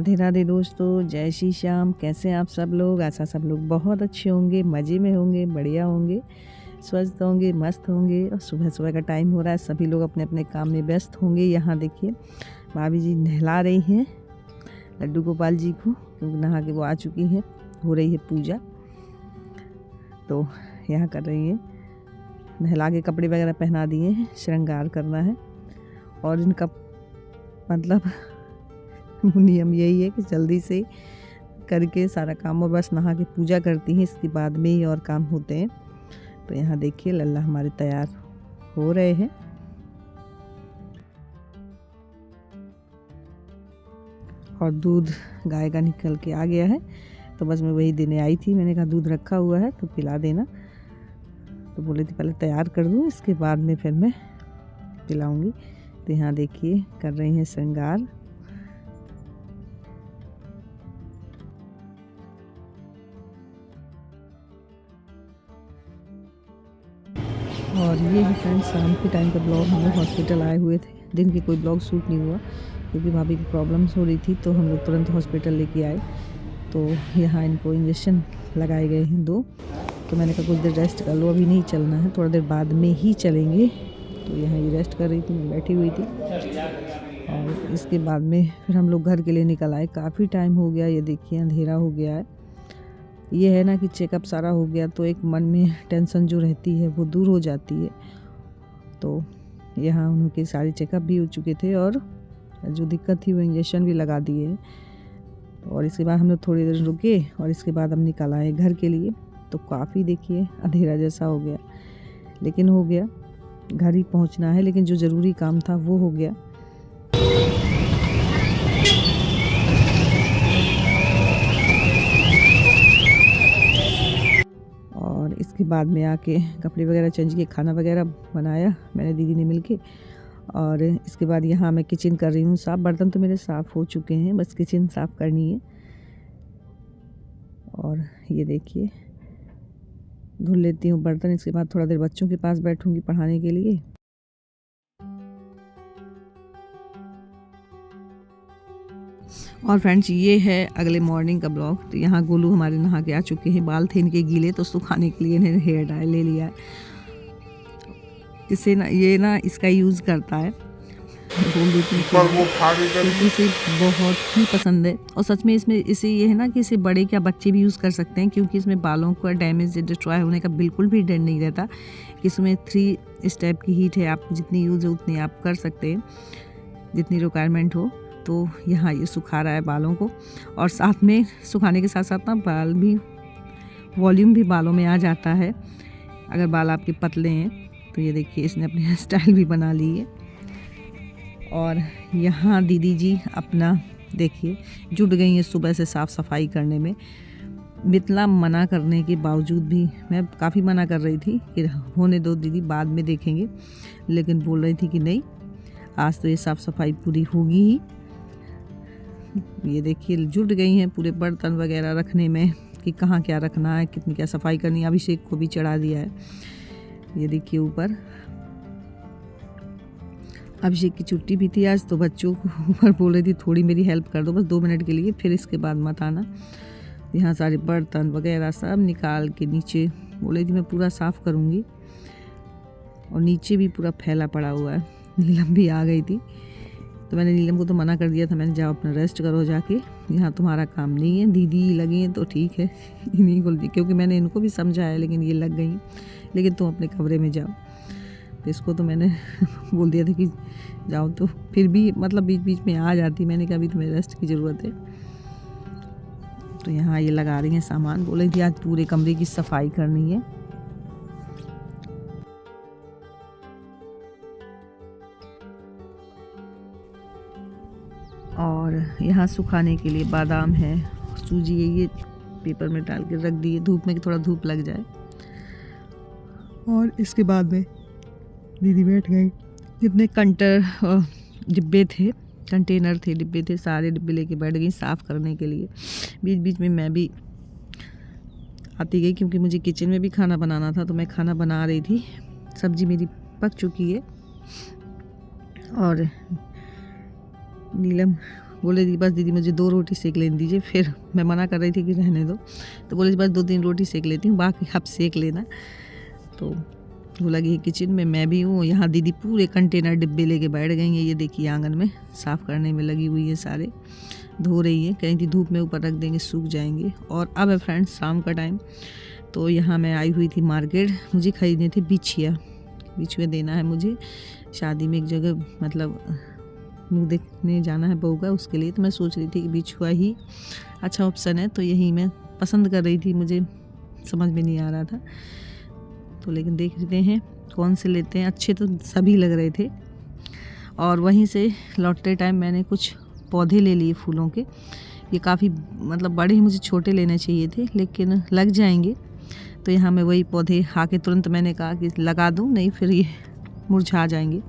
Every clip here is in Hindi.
राधे राधे दोस्तों, जय श्री श्याम। कैसे हैं आप सब लोग? आशा सब लोग बहुत अच्छे होंगे, मज़े में होंगे, बढ़िया होंगे, स्वस्थ होंगे, मस्त होंगे। और सुबह सुबह का टाइम हो रहा है, सभी लोग अपने अपने काम में व्यस्त होंगे। यहाँ देखिए भाभी जी नहला रही हैं लड्डू गोपाल जी को, क्योंकि नहा के वो आ चुकी हैं। हो रही है पूजा, तो यहाँ कर रही हैं, नहला के कपड़े वगैरह पहना दिए हैं, श्रृंगार करना है। और इनका मतलब नियम यही है कि जल्दी से करके सारा काम और बस नहा के पूजा करती हैं, इसके बाद में ही और काम होते हैं। तो यहाँ देखिए लल्ला हमारे तैयार हो रहे हैं। और दूध गाय का निकल के आ गया है, तो बस मैं वही देने आई थी। मैंने कहा दूध रखा हुआ है तो पिला देना, तो बोले थी पहले तैयार कर दूँ, इसके बाद में फिर मैं पिलाऊंगी। तो यहाँ देखिए कर रही हैं श्रृंगार। और ये है फ्रेंड्स शाम के टाइम का ब्लॉग। हम लोग हॉस्पिटल आए हुए थे, दिन के कोई ब्लॉग शूट नहीं हुआ क्योंकि भाभी की प्रॉब्लम्स हो रही थी, तो हम लोग तुरंत हॉस्पिटल लेके आए। तो यहाँ इनको इंजेक्शन लगाए गए हैं 2। तो मैंने कहा कुछ देर रेस्ट कर लो, अभी नहीं चलना है, थोड़ा देर बाद में ही चलेंगे। तो यहाँ ये रेस्ट कर रही थी, मैं बैठी हुई थी। और इसके बाद में फिर हम लोग घर के लिए निकल आए। काफ़ी टाइम हो गया, ये देखिए अंधेरा हो गया है। ये है ना कि चेकअप सारा हो गया तो एक मन में टेंशन जो रहती है वो दूर हो जाती है। तो यहाँ उनके सारे चेकअप भी हो चुके थे और जो दिक्कत थी वो इंजेक्शन भी लगा दिए। और इसके बाद हम लोग थोड़ी देर रुके और इसके बाद हम निकल आए घर के लिए। तो काफ़ी देखिए अंधेरा जैसा हो गया, लेकिन हो गया, घर ही पहुँचना है, लेकिन जो ज़रूरी काम था वो हो गया। और इसके बाद में आके कपड़े वगैरह चेंज किए, खाना वगैरह बनाया मैंने दीदी ने मिलके। और इसके बाद यहाँ मैं किचन कर रही हूँ साफ़। बर्तन तो मेरे साफ़ हो चुके हैं, बस किचन साफ़ करनी है। और ये देखिए धुल लेती हूँ बर्तन, इसके बाद थोड़ा देर बच्चों के पास बैठूँगी पढ़ाने के लिए। और फ्रेंड्स ये है अगले मॉर्निंग का ब्लॉग। तो यहाँ गोलू हमारे नहा के आ चुके हैं, बाल थे इनके गीले तो सुखाने के लिए इन्हें हेयर ड्रायर ले लिया है। इससे ना ये ना इसका यूज़ करता है, बोल देती है, इसे बहुत ही पसंद है। और सच में इसमें इसे ये है ना कि इसे बड़े क्या बच्चे भी यूज़ कर सकते हैं, क्योंकि इसमें बालों का डैमेज डिस्ट्रॉय होने का बिल्कुल भी डर नहीं रहता। इसमें 3 स्टेप की हीट है, आप जितनी यूज़ है उतनी आप कर सकते हैं, जितनी रिक्वायरमेंट हो। तो यहाँ ये सुखा रहा है बालों को, और साथ में सुखाने के साथ साथ ना बाल भी वॉल्यूम भी बालों में आ जाता है अगर बाल आपके पतले हैं। तो ये देखिए इसने अपनी हेयर स्टाइल भी बना ली है। और यहाँ दीदी जी अपना देखिए जुट गई हैं सुबह से साफ़ सफाई करने में। इतना मना करने के बावजूद भी, मैं काफ़ी मना कर रही थी कि होने दो दीदी, बाद में देखेंगे, लेकिन बोल रही थी कि नहीं आज तो ये साफ़ सफाई पूरी होगी ही। ये देखिए जुट गई हैं पूरे बर्तन वगैरह रखने में कि कहाँ क्या रखना है, कितनी क्या सफाई करनी है। अभिषेक को भी चढ़ा दिया है, ये देखिए ऊपर। अभिषेक की छुट्टी भी थी आज, तो बच्चों को ऊपर बोल रही थी थोड़ी मेरी हेल्प कर दो बस 2 मिनट के लिए, फिर इसके बाद मत आना। यहाँ सारे बर्तन वगैरह सब निकाल के नीचे बोल रही थी मैं पूरा साफ़ करूँगी। और नीचे भी पूरा फैला पड़ा हुआ है। नीलम भी आ गई थी, तो मैंने नीलम को तो मना कर दिया था, मैंने जाओ अपना रेस्ट करो जाके, यहाँ तुम्हारा काम नहीं है। दीदी लगी हैं तो ठीक है, इन्हीं को, क्योंकि मैंने इनको भी समझाया लेकिन ये लग गई, लेकिन तुम अपने कमरे में जाओ। तो इसको तो मैंने बोल दिया था कि जाओ, तो फिर भी मतलब बीच बीच में आ जाती। मैंने कहा अभी तुम्हें रेस्ट की ज़रूरत है। तो यहाँ ये लगा रही हैं सामान, बोले थी आज पूरे कमरे की सफाई करनी है। और यहाँ सुखाने के लिए बादाम है, सूजी है, ये पेपर में डाल के रख दिए धूप में कि थोड़ा धूप लग जाए। और इसके बाद में दीदी बैठ गई। जितने डिब्बे थे, कंटेनर थे, डिब्बे थे, सारे डिब्बे लेके बैठ गई साफ़ करने के लिए। बीच बीच में मैं भी आती गई, क्योंकि मुझे किचन में भी खाना बनाना था, तो मैं खाना बना रही थी। सब्ज़ी मेरी पक चुकी है और नीलम बोले दी बस दीदी मुझे 2 रोटी सेक लेने दीजिए। फिर मैं मना कर रही थी कि रहने दो, तो बोले बस 2-3 रोटी सेक लेती हूँ, बाकी आप सेक लेना। तो वो लगी किचन में, मैं भी हूँ यहाँ। दीदी पूरे कंटेनर डिब्बे लेके बैठ गई हैं। ये देखिए आंगन में साफ़ करने में लगी हुई है, सारे धो रही हैं। कहीं थी धूप में ऊपर रख देंगे, सूख जाएंगे। और अब है फ्रेंड्स शाम का टाइम, तो यहाँ मैं आई हुई थी मार्केट। मुझे ख़रीदने थे बिछुआ देना है मुझे शादी में एक जगह, मतलब मुँह देखने जाना है बहू का, उसके लिए। तो मैं सोच रही थी कि बिछुआ ही अच्छा ऑप्शन है, तो यही मैं पसंद कर रही थी। मुझे समझ में नहीं आ रहा था, तो लेकिन देख लेते हैं कौन से लेते हैं। अच्छे तो सभी लग रहे थे। और वहीं से लौटते टाइम मैंने कुछ पौधे ले लिए फूलों के। ये काफ़ी मतलब बड़े ही मुझे छोटे लेने चाहिए थे, लेकिन लग जाएंगे। तो यहाँ मैं वही पौधे आके तुरंत मैंने कहा कि लगा दूँ, नहीं फिर ये मुरझा जाएंगे।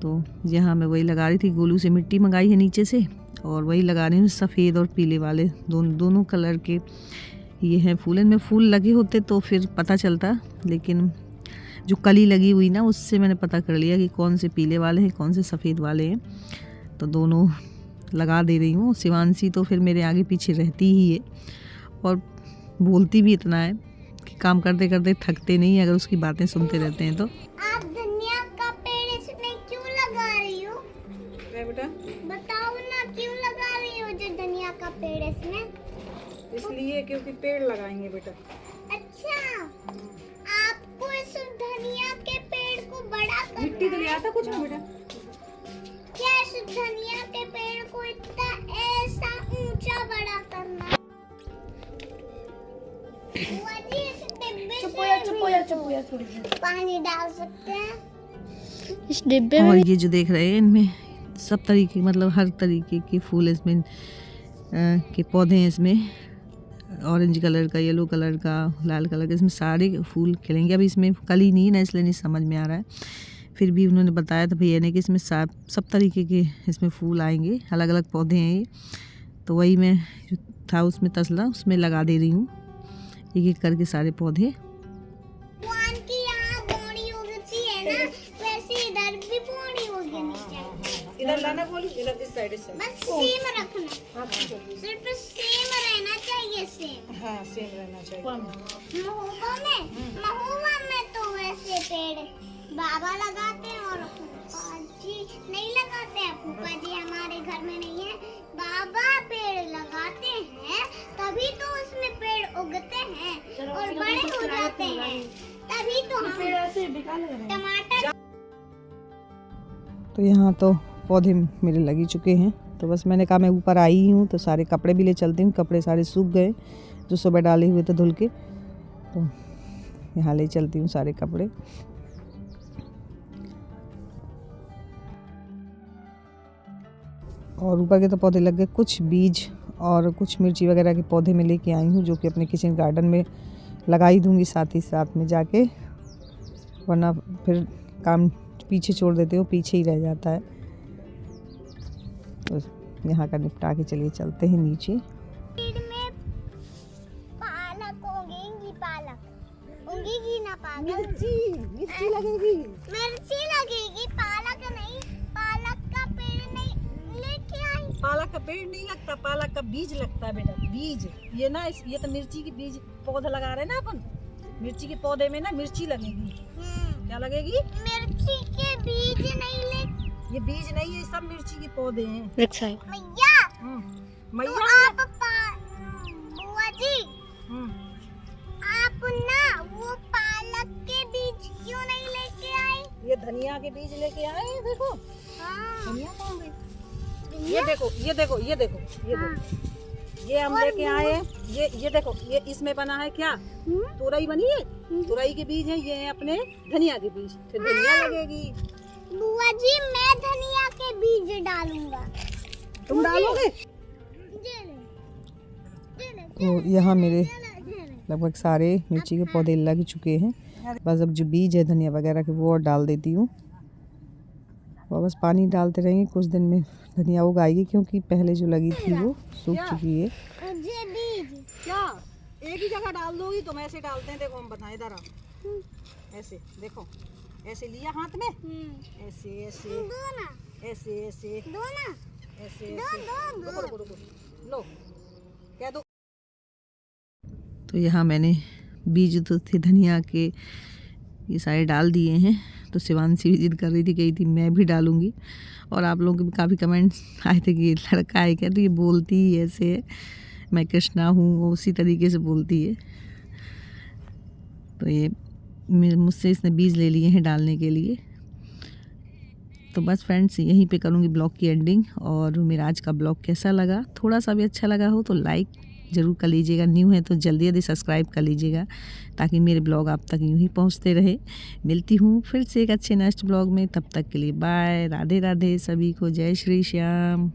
तो यहाँ मैं वही लगा रही थी। गोलू से मिट्टी मंगाई है नीचे से, और वही लगा रही हूँ। सफ़ेद और पीले वाले दोनों कलर के ये हैं फूल। इनमें फूल लगे होते तो फिर पता चलता, लेकिन जो कली लगी हुई ना, उससे मैंने पता कर लिया कि कौन से पीले वाले हैं, कौन से सफ़ेद वाले हैं। तो दोनों लगा दे रही हूँ। शिवांशी तो फिर मेरे आगे पीछे रहती ही है, और बोलती भी इतना है कि काम करते करते थकते नहीं है, अगर उसकी बातें सुनते रहते हैं तो। आप धनिया का पेड़ इसमें क्यों लगा रही हो? बेटा बताओ ना, क्यों लगा रही हो जो धनिया का पेड़ इसमें? इसलिए क्योंकि पेड़ लगाएंगे बेटा। अच्छा, आपको इस धनिया के पेड़ को बड़ा करना मिट्टी तो ले है? आता कुछ ना बेटा। क्या इस धनिया के पेड़ को इतना ऐसा ऊंचा बड़ा करना है? बुआ जी, इस डिब्बे से थोड़ी पानी डाल सकते हैं? इस डिब्बे और ये जो देख रहे हैं, इनमें सब तरीके, मतलब हर तरीके के फूल इसमें के पौधे हैं। इसमें ऑरेंज कलर का, येलो कलर का, लाल कलर का, इसमें सारे फूल खिलेंगे। अभी इसमें कली नहीं है ना, इसलिए नहीं समझ में आ रहा है। फिर भी उन्होंने बताया था भैया ने कि इसमें सब तरीके के इसमें फूल आएंगे, अलग अलग पौधे हैं ये। तो वही मैं जो था उसमें तसला, उसमें लगा दे रही हूँ एक एक करके सारे पौधे। भगवान की यहाँ बॉडी उगती है ना, वैसे इधर भी बॉडी उगनी चाहिए। इधर लाना बोली, इधर इस साइड से। बस सेम रखना, सिर्फ सेम रहना चाहिए। सेम, हाँ सेम रहना चाहिए। महुआ में तो वैसे पेड़ बाबा लगाते हैं और फूफा जी नहीं लगाते हैं। फूफा जी हमारे घर में नहीं है। बाबा पेड़ लगाते हैं, तभी तो उसमें पेड़ उगते हैं और बड़े हो जाते हैं, तभी तो हम टमाटर। तो यहाँ तो पौधे मेरे लगी चुके हैं। तो बस मैंने कहा मैं ऊपर आई हूँ तो सारे कपड़े भी ले चलती हूँ। कपड़े सारे सूख गए जो सुबह डाले हुए थे धुल के, तो यहाँ ले चलती हूँ सारे कपड़े। और ऊपर के तो पौधे लग गए। कुछ बीज और कुछ मिर्ची वगैरह के पौधे में लेके आई हूँ, जो कि अपने किचन गार्डन में लगाई दूँगी साथ ही साथ में जाके, वरना फिर काम पीछे छोड़ देते हो, पीछे ही रह जाता है। तो यहाँ का निपटा के चलिए चलते हैं नीचे। में पालक उगेगी, पालक उगेगी ना, पालक मिर्ची लगेगी। मिर्ची लगेगी, पालक नहीं। पालक का पेड़ नहीं लेके आई। पालक का पेड़ नहीं लगता, पालक का बीज लगता है बेटा, बीज। ये ना ये तो मिर्ची की बीज पौधा लगा रहे हैं ना अपन। मिर्ची के पौधे में ना मिर्ची लगेगी। क्या लगेगी? मिर्ची के बीज नहीं ले। ये बीज नहीं है, सब मिर्ची के पौधे हैं। मैया, तो मैया आप बुआ जी, आप ना वो पालक के बीज क्यों नहीं लेके आई? ये धनिया के बीज लेके आए हैं, देखो। हाँ, धनिया कहाँ गई? ये देखो, ये देखो, ये देखो, ये देखो, ये हम लेके आए हैं। ये देखो, ये इसमें बना है क्या? तुरई बनी है। तुरई के बीज है ये, है अपने धनिया के बीज। फिर धनिया लगेगी। बुआ जी मैं धनिया के बीज डालूंगा। तुम डालोगे? तो यहाँ मेरे लगभग सारे मिर्ची के पौधे लग चुके हैं। बस अब जो बीज है धनिया वगैरह के वो और डाल देती हूँ। और बस पानी डालते रहेंगे, कुछ दिन में धनिया उगाएगी, क्योंकि पहले जो लगी थी वो सूख चुकी है। बीज क्या एक ही जगह डाल दोगी? तुम ऐसे डालते हैं, देखो हम बताएं इधर आओ। ऐसे देखो, ऐसे लिया हाथ में, ऐसे ऐसे दो ना, ऐसे ऐसे दो ना, ऐसे रुको रुको रुको, लो कह दो। तो यहाँ मैंने बीज तो थे धनिया के ये सारे डाल दिए हैं। तो शिवांशी भी जिद कर रही थी, कही थी मैं भी डालूँगी। और आप लोगों के भी काफ़ी कमेंट्स आए थे कि ये लड़का है क्या, तो ये बोलती ही ऐसे है, मैं कृष्णा हूँ, वो उसी तरीके से बोलती है। तो ये मुझसे इसने बीज ले लिए हैं डालने के लिए। तो बस फ्रेंड्स यहीं पे करूँगी ब्लॉग की एंडिंग। और मेरा आज का ब्लॉग कैसा लगा, थोड़ा सा भी अच्छा लगा हो तो लाइक ज़रूर कर लीजिएगा, न्यू है तो जल्दी जल्दी सब्सक्राइब कर लीजिएगा ताकि मेरे ब्लॉग आप तक यूँ ही पहुँचते रहे। मिलती हूँ फिर से एक अच्छे नेक्स्ट ब्लॉग में, तब तक के लिए बाय, राधे राधे सभी को, जय श्री श्याम।